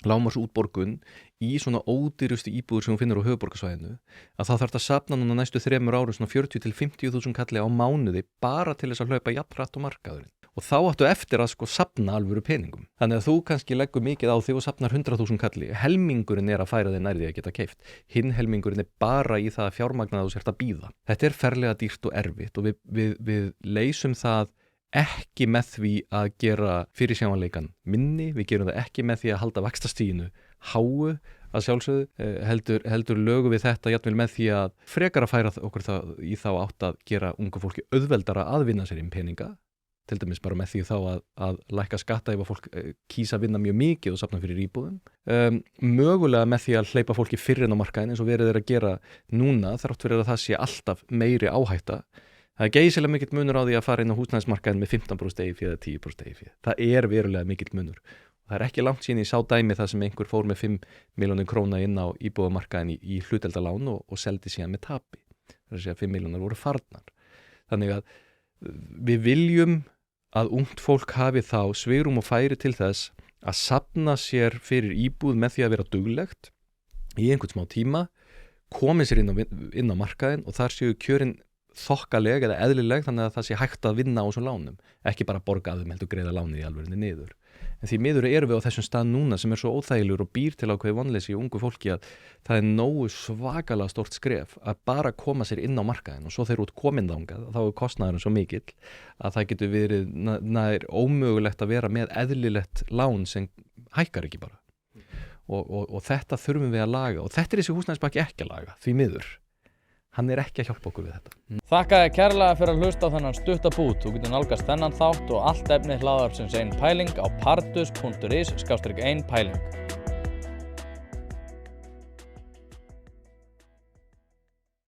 lágmarksútborgun í svona ódýrustu íbúður sem hún finnur á höfuðborgarsvæðinu, að þá þarf þetta að safna núna næstu 3 árum svona 40 til 50.000 kalli á mánuði bara til þess að hlaupa jafn hratt á markaðurinn. Og þá áttu eftir að safna alvöru peningum. Þannig að þú kannski leggur mikið á þig og safnar 100.000 kalli. Helmingurinn að færa þig nær því að geta keypt. Hinn helmingurinn bara í það að fjármagna þú sért að bíða. Þetta ferlega dýrt og erfitt og við leysum það ekki með því að gera fyrirsjáanleikan minni, við gerum það ekki með því að halda vaxtastiginu háu að sjálfsögðu, heldur lögum við þetta jafnvel með því að frekar að færa okkur það í þá átt að gera ungu fólki auðveldara að vinna sér peninga, til dæmis bara með því þá að lækka skatta ef að fólk kýsa að vinna mjög mikið og safna fyrir íbúðum, mögulega með því að hleypa fólki fyrr inn á markaðinn eins og verið að gera núna, þrátt fyrir að það sé alltaf meiri áhætta. Það geysilega mikill munur á því að fara inn á húsnæðismarkaðinn með 15% eigið fé eða 10% eigið fé. Það verulega mikill munur. Og það ekki langt síðan ég sá dæmi þar sem einhver fór með 5 milljónir króna inn á íbúðamarkaðinn í hlutdeildarlán og seldi síðan með tapi. Það er að segja 5 milljónar voru farnar. Þannig að við viljum að ungt fólk hafi þá svigrúm og færi til þess að safna sér fyrir íbúð með því að vera duglegt í einhvern smá tíma, komið sér inn á markaðinn og þar séu kjörin þokkaleg eða eðlileg þannig að það sé hægt að vinna á þessum lánum, ekki bara borga að þeim heldur greiða lánið í alvörinni niður. En því miður erum við á þessum stað núna sem svo óþægilegur og býr til ákveði vonleysi í ungu fólki að það nógu svakalega stórt skref að bara koma sér inn á markaðinn og svo þeir út komin þangað, þá kostnaðurinn svo mikill að það getur verið nær ómögulegt að vera með eðlilegt lán sem hækkar ekki bara. Og þetta þurfum við að laga og þetta þessi húsnæðispakki ekki að laga, því miður. Hann ekki að hjálpa okkur við þetta. Þakka þér kærlega fyrir að hlusta á þennan stutta bút. Þú getur nálgast þennan þátt og allt efni hlaðvarpsins Ein Pæling á pardus.is/ein pæling.